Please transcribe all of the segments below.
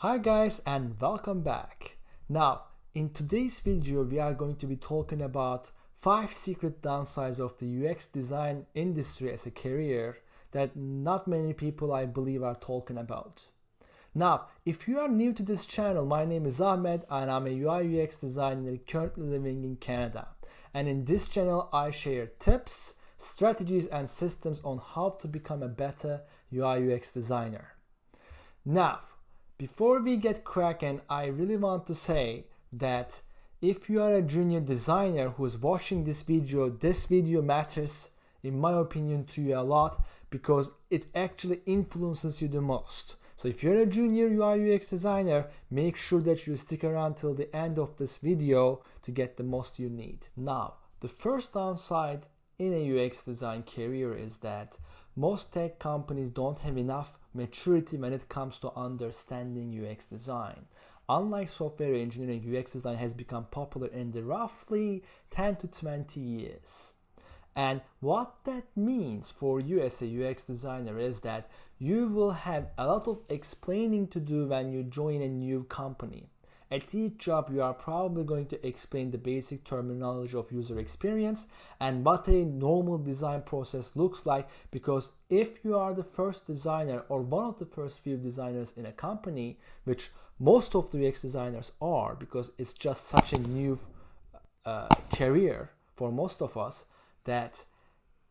Hi guys and welcome back. Now in today's video we are going to be talking about 5 secret downsides of the UX design industry as a career that not many people I believe are talking about. Now if you are new to this channel, my name is Ahmed and I'm a UI UX designer currently living in Canada, and in this channel I share tips, strategies and systems on how to become a better UI UX designer. Now before we get cracking, I really want to say that if you are a junior designer who is watching this video matters, in my opinion, to you a lot because it actually influences you the most. So if you're a junior UI UX designer, make sure that you stick around till the end of this video to get the most you need. Now, the first downside in a UX design career is that most tech companies don't have enough maturity when it comes to understanding UX design. Unlike software engineering, UX design has become popular in the roughly 10 to 20 years. And what that means for you as a UX designer is that you will have a lot of explaining to do when you join a new company. At each job, you are probably going to explain the basic terminology of user experience and what a normal design process looks like, because if you are the first designer or one of the first few designers in a company, which most of the UX designers are because it's just such a new career for most of us, that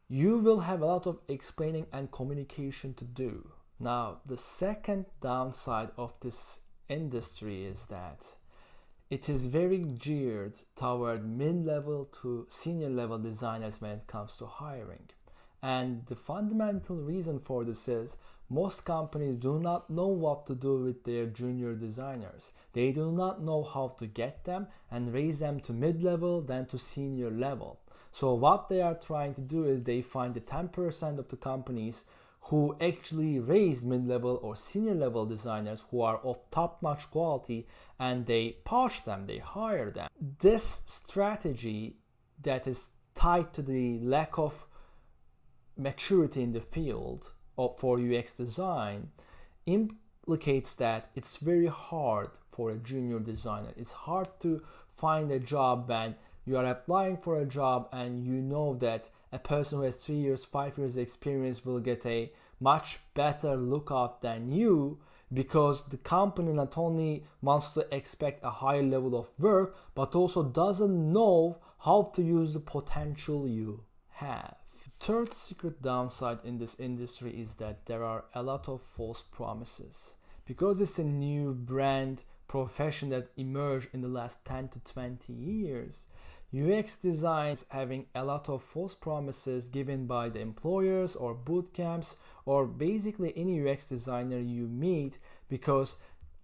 you will have a lot of explaining and communication to do. Now, the second downside of this industry is that it is very geared toward mid-level to senior level designers when it comes to hiring. And the fundamental reason for this is most companies do not know what to do with their junior designers. They do not know how to get them and raise them to mid-level then to senior level. So what they are trying to do is they find the 10% of the companies who actually raised mid-level or senior level designers who are of top-notch quality, and they poach them, they hire them. This strategy that is tied to the lack of maturity in the field for UX design implicates that it's very hard for a junior designer. It's hard to find a job when you are applying for a job and you know that a person who has 3 years, 5 years experience will get a much better lookout than you, because the company not only wants to expect a higher level of work, but also doesn't know how to use the potential you have. The third secret downside in this industry is that there are a lot of false promises. Because it's a new brand profession that emerged in the last 10 to 20 years, UX design is having a lot of false promises given by the employers or boot camps or basically any UX designer you meet, because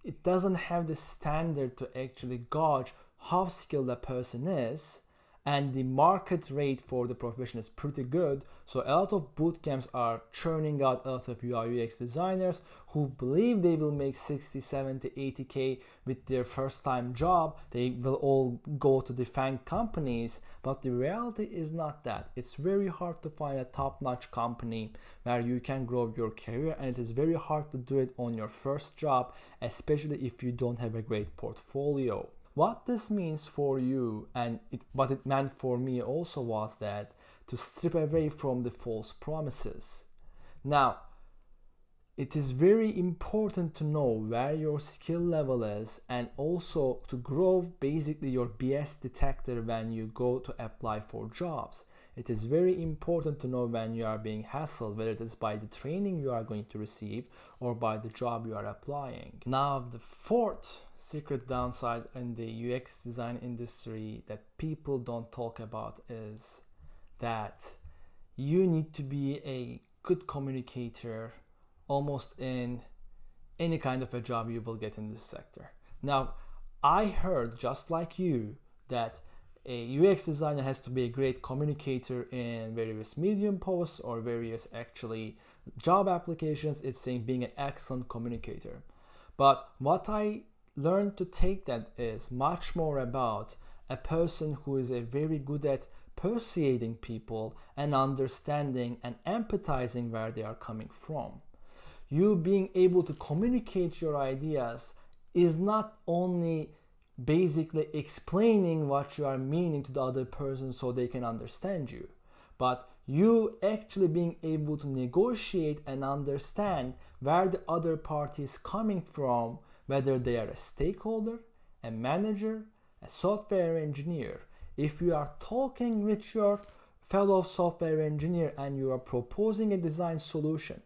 it doesn't have the standard to actually gauge how skilled a person is, and the market rate for the profession is pretty good. So a lot of boot camps are churning out a lot of UI UX designers who believe they will make 60, 70, 80K with their first time job. They will all go to the FANG companies, but the reality is not that. It's very hard to find a top-notch company where you can grow your career, and it is very hard to do it on your first job, especially if you don't have a great portfolio. What this means for you, and what it meant for me also, was that to strip away from the false promises. Now, it is very important to know where your skill level is, and also to grow basically your BS detector when you go to apply for jobs. It is very important to know when you are being hassled, whether it is by the training you are going to receive or by the job you are applying. Now, the fourth secret downside in the UX design industry that people don't talk about is that you need to be a good communicator almost in any kind of a job you will get in this sector. Now, I heard, just like you, that a UX designer has to be a great communicator in various Medium posts or various actually job applications. It's saying being an excellent communicator. But what I learned to take that is much more about a person who is very good at persuading people and understanding and empathizing where they are coming from. You being able to communicate your ideas is not only basically explaining what you are meaning to the other person so they can understand you, but you actually being able to negotiate and understand where the other party is coming from, whether they are a stakeholder, a manager, a software engineer. If you are talking with your fellow software engineer and you are proposing a design solution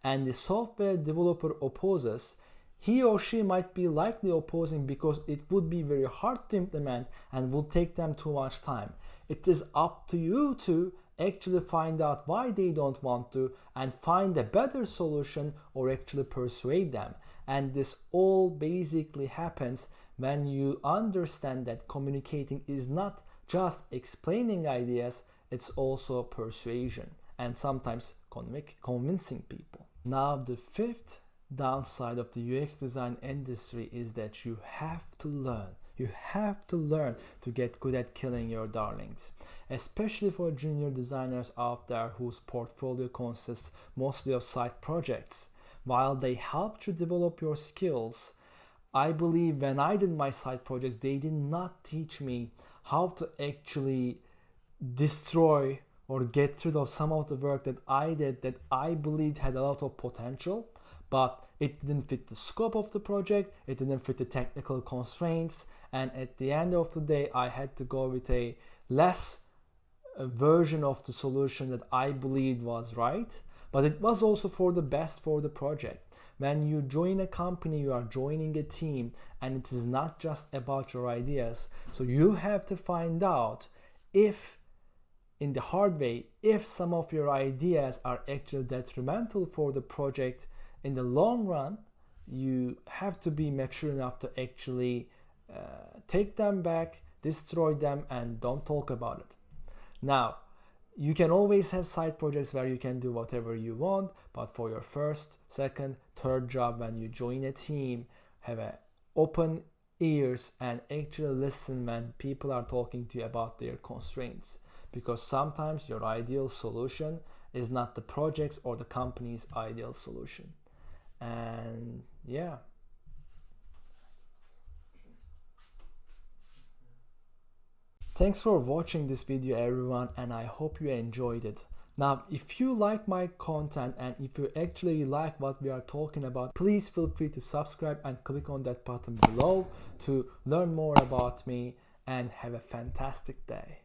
and the software developer opposes, he or she might be likely opposing because it would be very hard to implement and will take them too much time. It is up to you to actually find out why they don't want to and find a better solution or actually persuade them. And this all basically happens when you understand that communicating is not just explaining ideas, it's also persuasion and sometimes convincing people. Now, the fifth downside of the UX design industry is that you have to learn. You have to learn to get good at killing your darlings, especially for junior designers out there whose portfolio consists mostly of side projects. While they help to develop your skills, I believe when I did my side projects, they did not teach me how to actually destroy or get rid of some of the work that I did that I believed had a lot of potential, but it didn't fit the scope of the project, it didn't fit the technical constraints, and at the end of the day, I had to go with a less version of the solution that I believed was right, but it was also for the best for the project. When you join a company, you are joining a team, and it is not just about your ideas. So you have to find out if, in the hard way, if some of your ideas are actually detrimental for the project in the long run. You have to be mature enough to actually take them back, destroy them, and don't talk about it. Now, you can always have side projects where you can do whatever you want, but for your first, second, third job, when you join a team, have open ears and actually listen when people are talking to you about their constraints, because sometimes your ideal solution is not the project's or the company's ideal solution. And yeah. Thanks for watching this video, everyone, and I hope you enjoyed it. Now, if you like my content and if you actually like what we are talking about, please feel free to subscribe and click on that button below to learn more about me, and have a fantastic day.